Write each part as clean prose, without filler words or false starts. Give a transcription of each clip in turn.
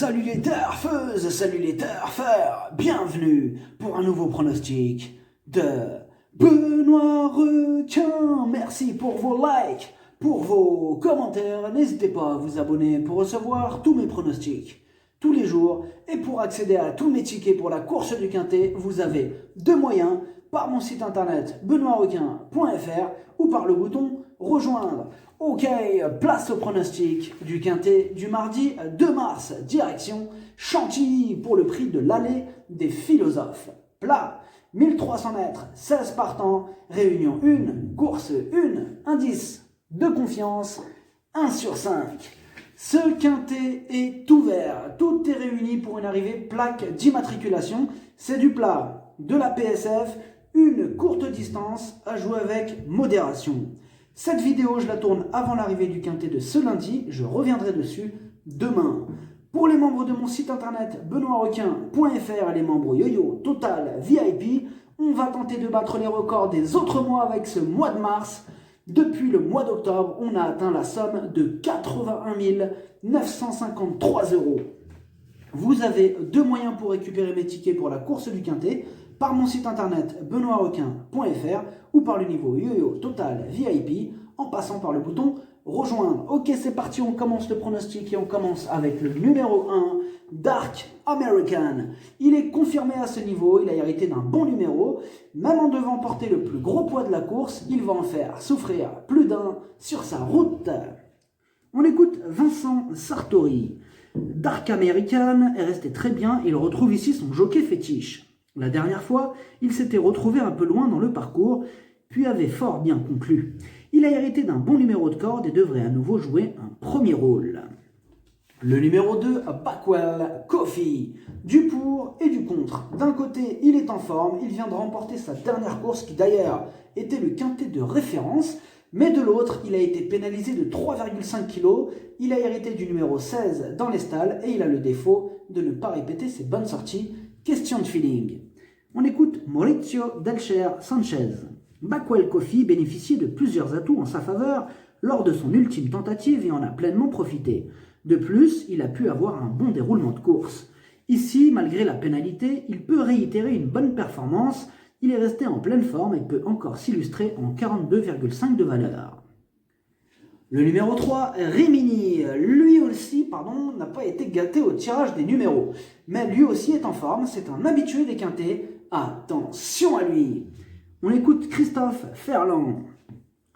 Salut les turfeuses, salut les turfeurs, bienvenue pour un nouveau pronostic de Benoît Requin. Merci pour vos likes, pour vos commentaires. N'hésitez pas à vous abonner pour recevoir tous mes pronostics tous les jours. Et pour accéder à tous mes tickets pour la course du Quintet, vous avez deux moyens, par mon site internet benoîtrequin.fr ou par le bouton rejoindre. Ok, place au pronostic du Quintet du mardi 2 mars, direction Chantilly pour le prix de l'allée des philosophes. Plat, 1300 mètres, 16 partants, réunion 1, course 1, indice de confiance, 1 sur 5. Ce Quintet est ouvert, tout est réuni pour une arrivée plaque d'immatriculation. C'est du plat, de la PSF, une courte distance à jouer avec modération. Cette vidéo, je la tourne avant l'arrivée du Quintet de ce lundi. Je reviendrai dessus demain. Pour les membres de mon site internet benoîtrequin.fr et les membres Yo-Yo, Total, VIP, on va tenter de battre les records des autres mois avec ce mois de mars. Depuis le mois d'octobre, on a atteint la somme de 81 953 €. Vous avez deux moyens pour récupérer mes tickets pour la course du Quintet, par mon site internet benoîtrequin.fr ou par le niveau Yo-Yo Total VIP en passant par le bouton rejoindre. Ok, c'est parti, on commence le pronostic et on commence avec le numéro 1, Dark American. Il est confirmé à ce niveau, il a hérité d'un bon numéro. Même en devant porter le plus gros poids de la course, il va en faire souffrir plus d'un sur sa route. On écoute Vincent Sartori. Dark American est resté très bien et il retrouve ici son jockey fétiche. La dernière fois, il s'était retrouvé un peu loin dans le parcours, puis avait fort bien conclu. Il a hérité d'un bon numéro de corde et devrait à nouveau jouer un premier rôle. Le numéro 2, Backwell Coffee. Du pour et du contre. D'un côté, il est en forme, il vient de remporter sa dernière course qui d'ailleurs était le Quintet de référence, mais de l'autre, il a été pénalisé de 3,5 kg, il a hérité du numéro 16 dans les stalles et il a le défaut de ne pas répéter ses bonnes sorties. Question de feeling. On écoute Maurizio Delcher Sanchez. Backwell Coffee bénéficiait de plusieurs atouts en sa faveur lors de son ultime tentative et en a pleinement profité. De plus, il a pu avoir un bon déroulement de course. Ici, malgré la pénalité, il peut réitérer une bonne performance. Il est resté en pleine forme et peut encore s'illustrer en 42,5 de valeur. Le numéro 3, Rimini, lui aussi, n'a pas été gâté au tirage des numéros. Mais lui aussi est en forme, c'est un habitué des quintets. Attention à lui. On écoute Christophe Ferland.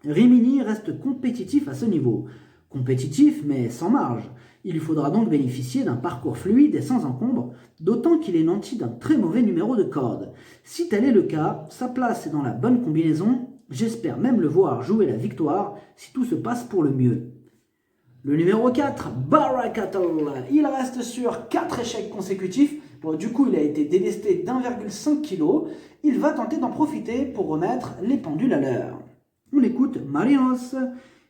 Rimini reste compétitif à ce niveau. Compétitif, mais sans marge. Il lui faudra donc bénéficier d'un parcours fluide et sans encombre, d'autant qu'il est nanti d'un très mauvais numéro de corde. Si tel est le cas, sa place est dans la bonne combinaison. J'espère même le voir jouer la victoire si tout se passe pour le mieux. Le numéro 4, Baracatl. Il reste sur 4 échecs consécutifs. Bon, du coup, il a été délesté d'1,5 kg. Il va tenter d'en profiter pour remettre les pendules à l'heure. On écoute Marinos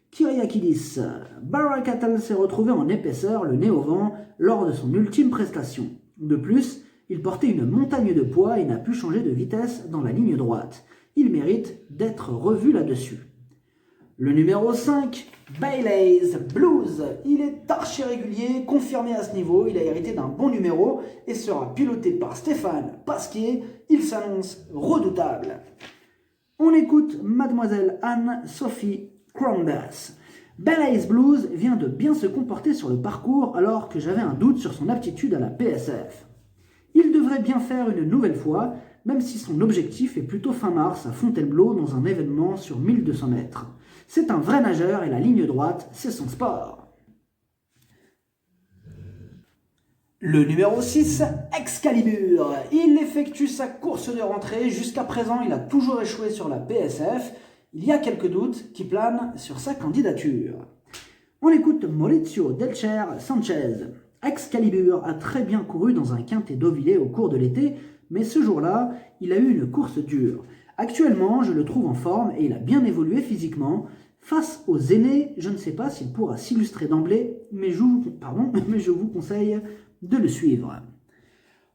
Kyriakidis. Baracatl s'est retrouvé en épaisseur, le nez au vent, lors de son ultime prestation. De plus, il portait une montagne de poids et n'a pu changer de vitesse dans la ligne droite. Il mérite d'être revu là-dessus. Le numéro 5, Bailey's Blues. Il est archi régulier, confirmé à ce niveau. Il a hérité d'un bon numéro et sera piloté par Stéphane Pasquier. Il s'annonce redoutable. On écoute Mademoiselle Anne-Sophie Crombass. Bailey's Blues vient de bien se comporter sur le parcours alors que j'avais un doute sur son aptitude à la PSF. Il devrait bien faire une nouvelle fois, même si son objectif est plutôt fin mars à Fontainebleau dans un événement sur 1200 mètres. C'est un vrai nageur et la ligne droite, c'est son sport. Le numéro 6, Excalibur. Il effectue sa course de rentrée. Jusqu'à présent, il a toujours échoué sur la PSF. Il y a quelques doutes qui planent sur sa candidature. On écoute Maurizio Delcher Sanchez. Excalibur a très bien couru dans un Quintet d'Auvillé au cours de l'été, mais ce jour-là, il a eu une course dure. Actuellement, je le trouve en forme et il a bien évolué physiquement. Face aux aînés, je ne sais pas s'il pourra s'illustrer d'emblée, mais je vous conseille de le suivre.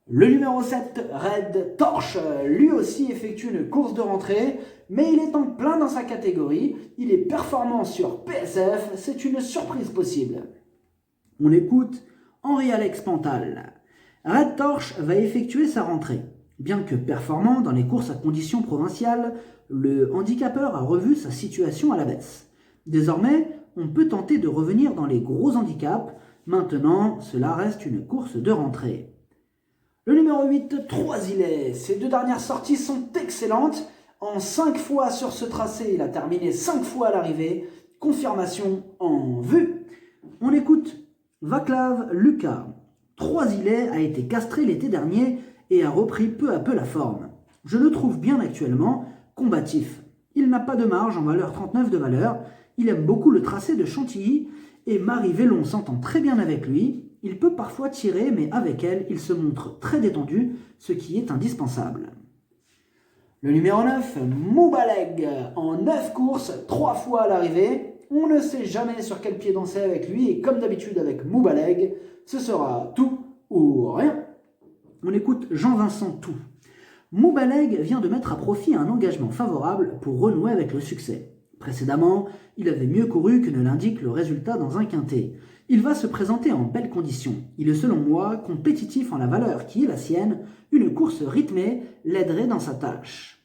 Le numéro 7, Red Torch, lui aussi effectue une course de rentrée, mais il est en plein dans sa catégorie. Il est performant sur PSF, c'est une surprise possible. On écoute Henri-Alex Pantal. Red Torch va effectuer sa rentrée. Bien que performant dans les courses à conditions provinciales, le handicapeur a revu sa situation à la baisse. Désormais, on peut tenter de revenir dans les gros handicaps. Maintenant, cela reste une course de rentrée. Le numéro 8, Trois-Îlets. Ses 2 dernières sorties sont excellentes. En 5 fois sur ce tracé, il a terminé 5 fois à l'arrivée. Confirmation en vue. On écoute Vaclav Lucas. Trois-Îlets a été castré l'été dernier et a repris peu à peu la forme. Je le trouve bien actuellement, combatif. Il n'a pas de marge en valeur 39 de valeur. Il aime beaucoup le tracé de Chantilly et Marie Vélon s'entend très bien avec lui. Il peut parfois tirer, mais avec elle, il se montre très détendu, ce qui est indispensable. Le numéro 9, Moubaleg. En 9 courses, 3 fois à l'arrivée. On ne sait jamais sur quel pied danser avec lui, et comme d'habitude avec Moubaleg, ce sera tout ou rien. On écoute Jean-Vincent Tout. Moubaleg vient de mettre à profit un engagement favorable pour renouer avec le succès. Précédemment, il avait mieux couru que ne l'indique le résultat dans un quintet. Il va se présenter en belles conditions. Il est selon moi compétitif en la valeur qui est la sienne. Une course rythmée l'aiderait dans sa tâche.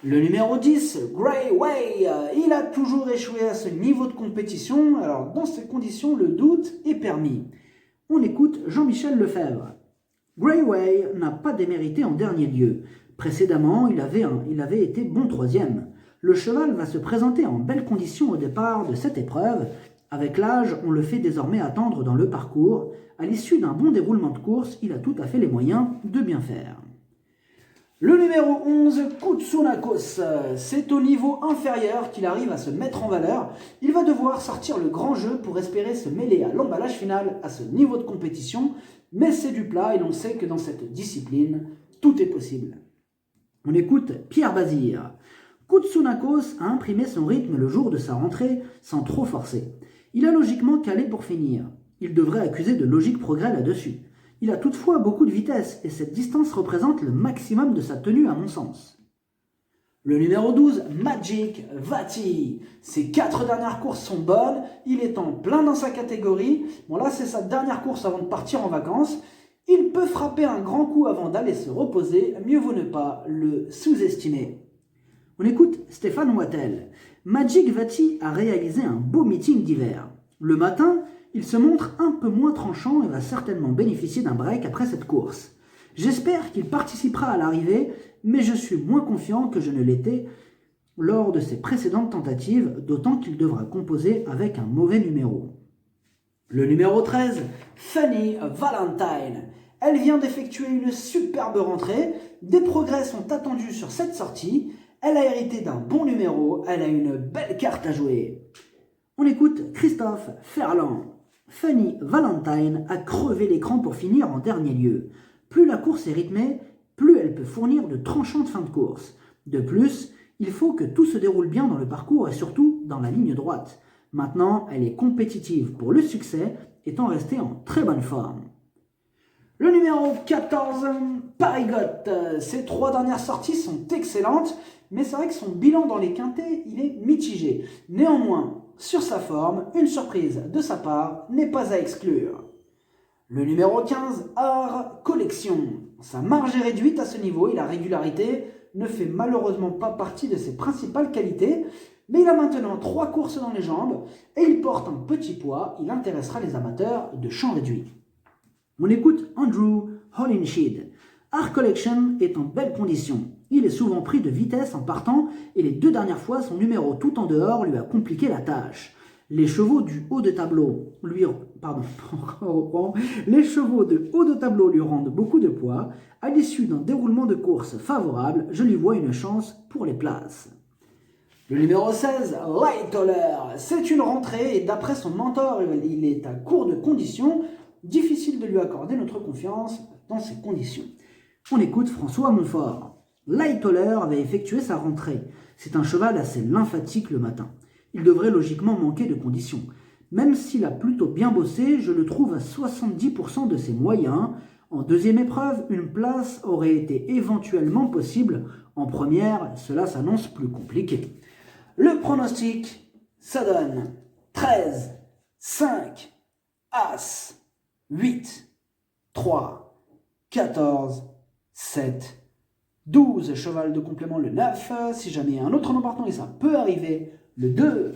Le numéro 10, Grey Way, il a toujours échoué à ce niveau de compétition. Alors dans ces conditions, le doute est permis. On écoute Jean-Michel Lefebvre. Grey Way n'a pas démérité en dernier lieu. Précédemment, il avait été bon 3e. Le cheval va se présenter en belles conditions au départ de cette épreuve. Avec l'âge, on le fait désormais attendre dans le parcours. À l'issue d'un bon déroulement de course, il a tout à fait les moyens de bien faire. Le numéro 11, Koutsounakos. C'est au niveau inférieur qu'il arrive à se mettre en valeur. Il va devoir sortir le grand jeu pour espérer se mêler à l'emballage final à ce niveau de compétition. Mais c'est du plat et l'on sait que dans cette discipline, tout est possible. On écoute Pierre Bazir. Koutsounakos a imprimé son rythme le jour de sa rentrée sans trop forcer. Il a logiquement calé pour finir. Il devrait accuser de logique progrès là-dessus. Il a toutefois beaucoup de vitesse et cette distance représente le maximum de sa tenue à mon sens. Le numéro 12, Magic Vati. Ses 4 dernières courses sont bonnes, il est en plein dans sa catégorie. Bon là c'est sa dernière course avant de partir en vacances. Il peut frapper un grand coup avant d'aller se reposer, mieux vaut ne pas le sous-estimer. On écoute Stéphane Wattel. Magic Vati a réalisé un beau meeting d'hiver. Le matin, il se montre un peu moins tranchant et va certainement bénéficier d'un break après cette course. J'espère qu'il participera à l'arrivée, mais je suis moins confiant que je ne l'étais lors de ses précédentes tentatives, d'autant qu'il devra composer avec un mauvais numéro. Le numéro 13, Fanny Valentine. Elle vient d'effectuer une superbe rentrée, des progrès sont attendus sur cette sortie, elle a hérité d'un bon numéro, elle a une belle carte à jouer. On écoute Christophe Ferland. Fanny Valentine a crevé l'écran pour finir en dernier lieu. Plus la course est rythmée, plus elle peut fournir de tranchantes fins de course. De plus, il faut que tout se déroule bien dans le parcours et surtout dans la ligne droite. Maintenant, elle est compétitive pour le succès, étant restée en très bonne forme. Le numéro 14, Parigot. Ses 3 dernières sorties sont excellentes, mais c'est vrai que son bilan dans les quintets, il est mitigé. Néanmoins, sur sa forme, une surprise de sa part n'est pas à exclure. Le numéro 15, Art Collection. Sa marge est réduite à ce niveau et la régularité ne fait malheureusement pas partie de ses principales qualités, mais il a maintenant 3 courses dans les jambes et il porte un petit poids, il intéressera les amateurs de champ réduit. On écoute Andrew Holinshed. Art Collection est en belle condition. Il est souvent pris de vitesse en partant et les 2 dernières fois son numéro tout en dehors lui a compliqué la tâche. Les chevaux du haut de tableau lui rendent beaucoup de poids. À l'issue d'un déroulement de course favorable, je lui vois une chance pour les places. Le numéro 16, Lightoller. C'est une rentrée et d'après son mentor, il est à court de conditions. Difficile de lui accorder notre confiance dans ces conditions. On écoute François Montfort. Lightoller avait effectué sa rentrée. C'est un cheval assez lymphatique le matin. Il devrait logiquement manquer de conditions. Même s'il a plutôt bien bossé, je le trouve à 70% de ses moyens. En deuxième épreuve, une place aurait été éventuellement possible. En première, cela s'annonce plus compliqué. Le pronostic, ça donne 13, 5, As, 8, 3, 14, 7, 12, cheval de complément le 9, si jamais il y a un autre nom partant et ça peut arriver, le 2.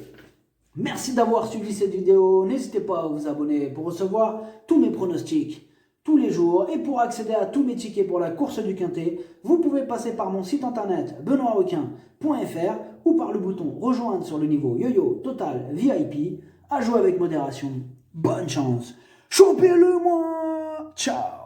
Merci d'avoir suivi cette vidéo, n'hésitez pas à vous abonner pour recevoir tous mes pronostics tous les jours et pour accéder à tous mes tickets pour la course du Quintet, vous pouvez passer par mon site internet benoîtrequin.fr ou par le bouton rejoindre sur le niveau Yo-Yo Total VIP, à jouer avec modération. Bonne chance, chopez-le moi, ciao.